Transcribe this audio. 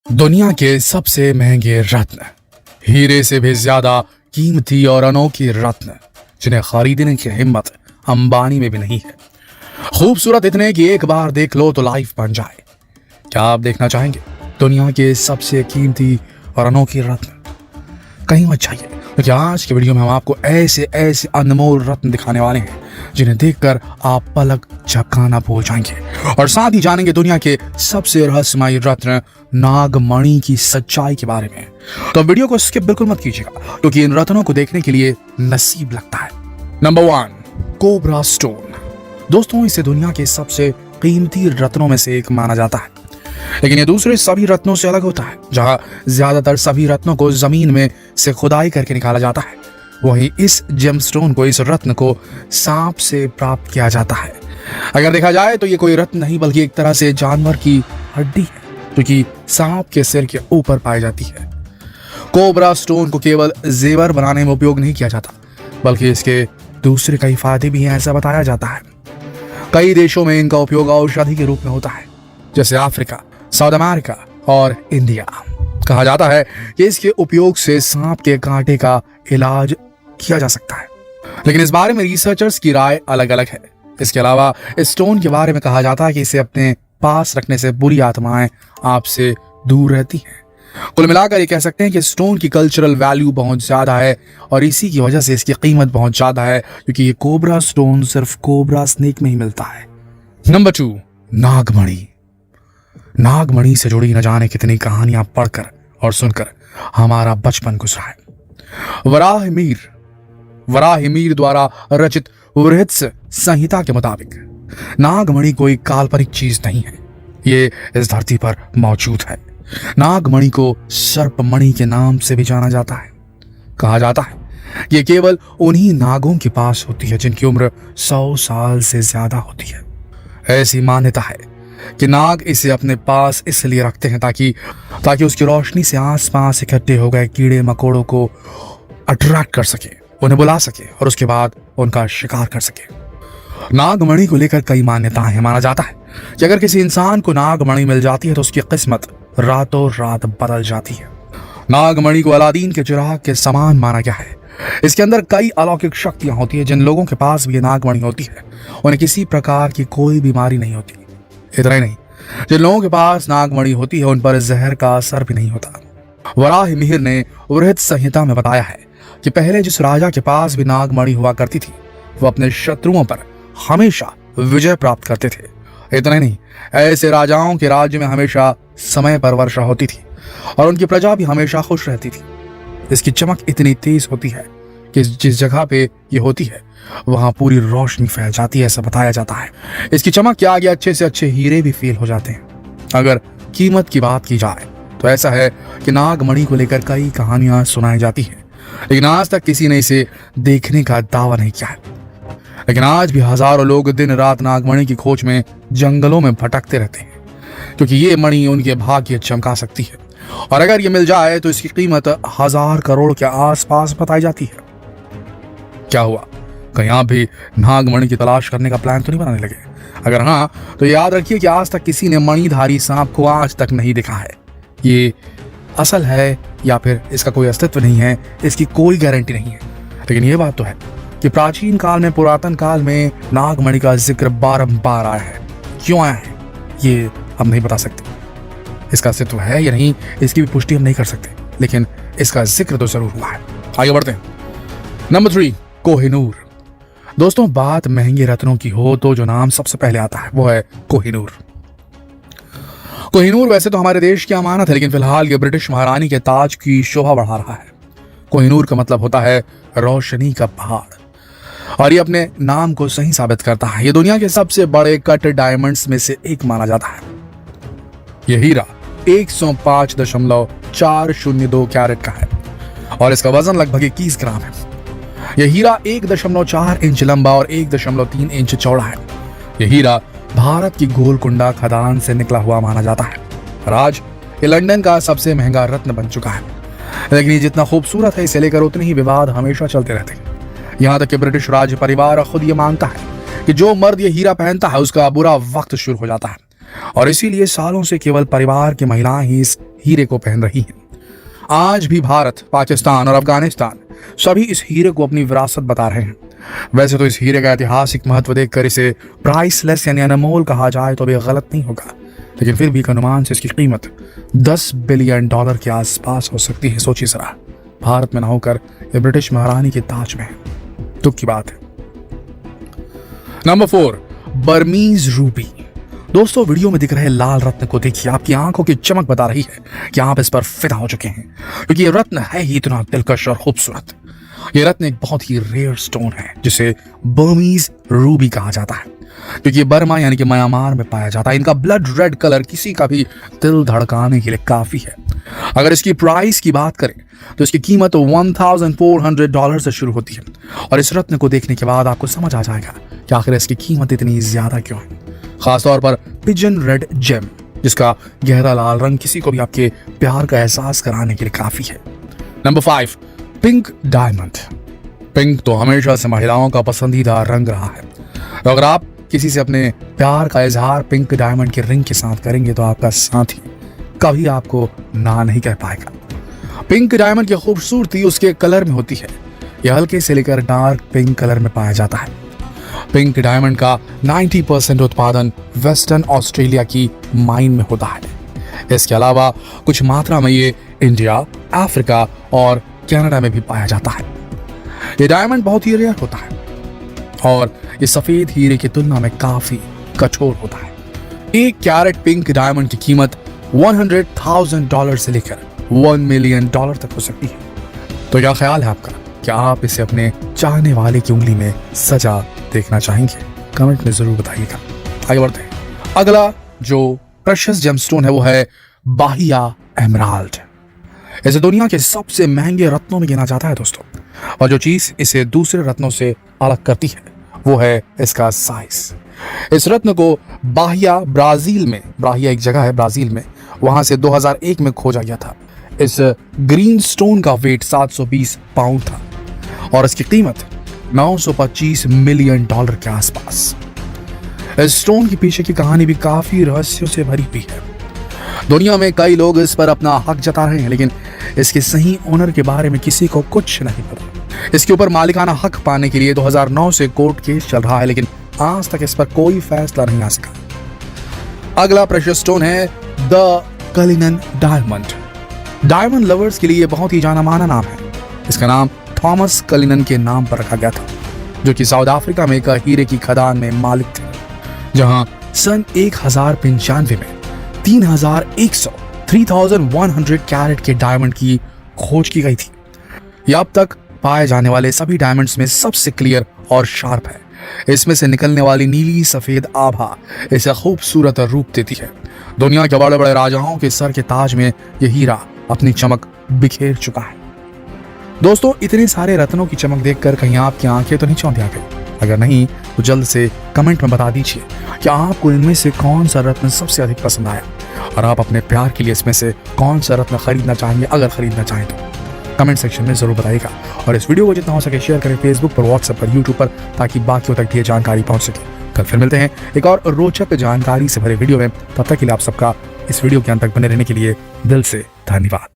दुनिया के सबसे महंगे रत्न, हीरे से भी ज्यादा कीमती और अनोखे रत्न जिन्हें खरीदने की हिम्मत अंबानी में भी नहीं है। खूबसूरत इतने कि एक बार देख लो तो लाइफ बन जाए। क्या आप देखना चाहेंगे दुनिया के सबसे कीमती और अनोखे रत्न? कहीं मत जाइए, क्योंकि आज के वीडियो में हम आपको ऐसे ऐसे अनमोल रत्न दिखाने वाले हैं जिन्हें देखकर आप पलक झपकाना भूल जाएंगे, और साथ ही जानेंगे दुनिया के सबसे रहस्यमयी रत्न नागमणि की सच्चाई के बारे में। तो वीडियो को स्किप बिल्कुल मत कीजिएगा, क्योंकि इन रत्नों को देखने के लिए नसीब लगता है। Number 1, cobra stone. दोस्तों, इसे दुनिया के सबसे कीमती रत्नों में से एक माना जाता है, लेकिन ये दूसरे सभी रत्नों से अलग होता है। जहां ज्यादातर सभी रत्नों को जमीन में से खुदाई करके निकाला जाता है, वहीं इस जेमस्टोन को, इस रत्न को सांप से प्राप्त किया जाता है। अगर देखा जाए तो ये कोई रत्न नहीं बल्कि एक तरह से जानवर की हड्डी है, क्योंकि सांप के सिर के ऊपर पाई जाती है। कोबरा स्टोन को केवल जेवर बनाने में उपयोग नहीं किया जाता, बल्कि इसके दूसरे कई फायदे भी हैं, ऐसा बताया जाता है। कई देशों में इनका उपयोग औषधि के रूप में होता है, जैसे अफ्रीका, साउथ अमेरिका और इंडिया। कहा जाता है कि इसके उपयोग से सांप के कांटे का इलाज किया जा सकता है, लेकिन इस बारे में रिसर्चर्स की राय अलग अलग है। इसके अलावा इस स्टोन के बारे में कहा जाता है कि इसे अपने पास रखने से बुरी आत्माएं आपसे दूर रहती हैं। कुल मिलाकर ये कह सकते हैं कि स्टोन की कल्चरल वैल्यू बहुत ज्यादा है, और इसी की वजह से इसकी कीमत बहुत ज्यादा है, क्योंकि ये कोबरा स्टोन सिर्फ कोबरा स्नेक में ही मिलता है। नंबर 2, नागमणि। नागमणि से जुड़ी न जाने कितनी कहानियां पढ़कर और सुनकर हमारा बचपन गुजरा है। वराहमिहिर द्वारा रचित बृहत्स संहिता के मुताबिक नागमणि कोई काल्पनिक चीज नहीं है, ये इस धरती पर मौजूद है। नागमणि को सर्पमणि के नाम से भी जाना जाता है। कहा जाता है ये केवल उन्हीं नागों के पास होती है जिनकी उम्र 100 साल से ज्यादा होती है। ऐसी मान्यता है कि नाग इसे अपने पास इसलिए रखते हैं ताकि उसकी रोशनी से आसपास इकट्ठे हो गए कीड़े मकोड़ों को अट्रैक्ट कर सके, उन्हें बुला सके और उसके बाद उनका शिकार कर सके। नागमणि को लेकर कई मान्यताएं हैं। माना जाता है कि अगर किसी इंसान को नागमणि मिल जाती है तो उसकी किस्मत रातों रात बदल जाती है। नागमणि को अलादीन के चिराग के समान माना गया है। इसके अंदर कई अलौकिक शक्तियां होती है। जिन लोगों के पास भी नागमणि होती है उन्हें किसी प्रकार की कोई बीमारी नहीं होती। इतना ही नहीं, जिन लोगों के पास नागमणि होती है उन पर जहर का असर भी नहीं होता। वराहमिहिर ने बृहत्स संहिता में बताया है कि पहले जिस राजा के पास भी नागमणि हुआ करती थी, वो अपने शत्रुओं पर हमेशा विजय प्राप्त करते थे। इतना ही नहीं, ऐसे राजाओं के राज्य में हमेशा समय पर वर्षा होती थी और उनकी प्रजा भी हमेशा खुश रहती थी। इसकी चमक इतनी तेज होती है कि जिस जगह पे ये होती है वहां पूरी रोशनी फैल जाती है, ऐसा बताया जाता है। इसकी चमक के आगे अच्छे से अच्छे हीरे भी फेल हो जाते हैं। अगर कीमत की बात की जाए तो ऐसा है कि नागमणि को लेकर कई कहानियां सुनाई जाती हैं, लेकिन आज तक किसी ने इसे देखने का दावा नहीं किया है। लेकिन आज भी हजारों लोग दिन रात नागमणि की खोज में जंगलों में भटकते रहते हैं, क्योंकि ये मणि उनके भाग्य चमका सकती है, और अगर ये मिल जाए तो इसकी कीमत 1000 करोड़ के आसपास बताई जाती है। क्या हुआ, कहीं आप भी नागमणि की तलाश करने का प्लान तो नहीं बनाने लगे? अगर हाँ, तो याद रखिए कि आज तक किसी ने मणिधारी सांप को आज तक नहीं देखा है। ये असल है या फिर इसका कोई अस्तित्व नहीं है, इसकी कोई गारंटी नहीं है। लेकिन ये बात तो है कि प्राचीन काल में, पुरातन काल में नागमणि का जिक्र बारंबार आया है। क्यों आया है ये हम नहीं बता सकते। इसका अस्तित्व है या नहीं इसकी भी पुष्टि हम नहीं कर सकते, लेकिन इसका जिक्र तो जरूर हुआ है। आगे बढ़ते हैं। नंबर 3, कोहिनूर। दोस्तों, बात महंगे रत्नों की हो तो जो नाम सबसे पहले आता है वो है कोहिनूर। कोहिनूर वैसे तो हमारे देश की अमानत है, लेकिन फिलहाल ये ब्रिटिश महारानी के ताज की शोभा बढ़ा रहा है। कोहिनूर का मतलब होता है रोशनी का पहाड़, और ये अपने नाम को सही साबित करता है। ये दुनिया के सबसे बड़े कट डायमंड्स में से एक माना जाता है। यह हीरा 105.402 कैरेट का है और इसका वजन लगभग 21 ग्राम है। यह हीरा 1.4 इंच लंबा और 1.3 इंच चौड़ा है। यह हीरा भारत की गोलकुंडा खदान से निकला हुआ माना जाता है, और आज ये लंदन का सबसे महंगा रत्न बन चुका है। लेकिन ये जितना खूबसूरत है, इसे लेकर उतने ही विवाद हमेशा चलते रहते हैं। यहाँ तक कि ब्रिटिश राज परिवार खुद ये मानता है कि जो मर्द ये हीरा पहनता है उसका बुरा वक्त शुरू हो जाता है, और इसीलिए सालों से केवल परिवार की महिलाएं ही इस हीरे को पहन रही हैं। आज भी भारत, पाकिस्तान और अफगानिस्तान सभी इस हीरे को अपनी विरासत बता रहे हैं। वैसे तो इस हीरे का ऐतिहासिक महत्व देखकर इसे प्राइसलेस यानी अनमोल कहा जाए तो भी गलत नहीं होगा, लेकिन फिर भी एक अनुमान से इसकी कीमत $10 बिलियन के आसपास हो सकती है। सोचिए जरा, भारत में ना होकर ये ब्रिटिश महारानी के ताज में है, दुख की बात है। Number 4, Burmese Ruby. दोस्तों, वीडियो में दिख रहे लाल रत्न को देखिए, आपकी आंखों की चमक बता रही है कि आप इस पर फिदा हो चुके हैं, क्योंकि ये रत्न है ही इतना दिलकश और खूबसूरत। ये रत्न एक बहुत ही रेयर स्टोन है जिसे बर्मीज रूबी कहा जाता है, क्योंकि ये बर्मा यानी कि म्यांमार में पाया जाता है। इनका ब्लड रेड कलर किसी का भी दिल धड़काने के लिए काफी है। अगर इसकी प्राइस की बात करें तो इसकी कीमत $1,400 से शुरू होती है, और इस रत्न को देखने के बाद आपको समझ आ जाएगा कि आखिर इसकी कीमत इतनी ज्यादा क्यों है। खासतौर पर पिजन रेड जेम, जिसका गहरा लाल रंग किसी को भी आपके प्यार का एहसास कराने के लिए काफी है। Number 5, pink diamond. पिंक तो हमेशा से महिलाओं का पसंदीदा रंग रहा है, तो अगर आप किसी से अपने प्यार का इजहार पिंक डायमंड के रिंग के साथ करेंगे तो आपका साथी कभी आपको ना नहीं कह पाएगा। पिंक डायमंड की खूबसूरती उसके कलर में होती है। यह हल्के से लेकर डार्क पिंक कलर में पाया जाता है। पिंक डायमंड का 90% उत्पादन वेस्टर्न ऑस्ट्रेलिया की माइन में होता है। इसके अलावा कुछ मात्रा में ये इंडिया, अफ्रीका और कनाडा में भी पाया जाता है। ये डायमंड बहुत ही रेयर होता है और ये सफेद हीरे की तुलना में काफी कठोर होता है। 1 कैरेट पिंक डायमंड की कीमत $100,000 से लेकर $1 मिलियन तक हो सकती है। तो क्या ख्याल है आपका, क्या आप इसे अपने चाहने वाले की उंगली में सजा देखना चाहेंगे? कमेंट में जरूर बताइएगा। आगे बढ़ते हैं। अगला जो प्रेशियस जेमस्टोन है वो है बाहिया एमराल्ड। इसे दुनिया के सबसे महंगे रत्नों में गिना जाता है दोस्तों, और जो चीज इसे दूसरे रत्नों से अलग करती है वो है इसका साइज। इस रत्न को बाहिया, ब्राजील में, बाहिया एक जगह है ब्राजील में, वहां से 2001 में खोजा गया था। इस ग्रीन स्टोन का वेट 720 पाउंड था और इसकी कीमत $925 मिलियन के आसपास। इस स्टोन के पीछे की कहानी भी काफी रहस्यों से भरी हुई है। दुनिया में कई लोग इस पर अपना हक जता रहे हैं, लेकिन इसके सही ओनर के बारे में किसी को कुछ नहीं पता। इसके ऊपर मालिकाना हक पाने के लिए 2009 से कोर्ट केस चल रहा है, लेकिन आज तक इस पर कोई फैसला नहीं आ सका। अगला प्रेशियस स्टोन है the Cullinan diamond. Diamond lovers के लिए बहुत ही जाना माना नाम है। इसका नाम थॉमस कलिनन के नाम पर रखा गया था, जो कि साउथ अफ्रीका में एक हीरे की खदान में मालिक थे, जहां सन 1095 में 3100 कैरेट के डायमंड की खोज की गई थी। यह अब तक पाए जाने वाले सभी डायमंड्स में सबसे क्लियर और शार्प है। इसमें से निकलने वाली नीली सफेद आभा इसे खूबसूरत रूप देती है। दुनिया के बड़े बड़े राजाओं के सर के ताज में यह हीरा अपनी चमक बिखेर चुका है। दोस्तों, इतने सारे रत्नों की चमक देखकर कहीं आपकी आंखें तो नहीं चौंधी आ गई? अगर नहीं तो जल्द से कमेंट में बता दीजिए कि आपको इनमें से कौन सा रत्न सबसे अधिक पसंद आया, और आप अपने प्यार के लिए इसमें से कौन सा रत्न खरीदना चाहेंगे। अगर खरीदना चाहें तो कमेंट सेक्शन में जरूर बताइएगा, और इस वीडियो को जितना हो सके शेयर करें फेसबुक पर, व्हाट्सएप पर, यूट्यूब पर, ताकि बाकियों तक ये जानकारी पहुंच सके। कल फिर मिलते हैं एक और रोचक जानकारी से भरे वीडियो में। तब तक के लिए आप सबका इस वीडियो के अंत तक बने रहने के लिए दिल से धन्यवाद।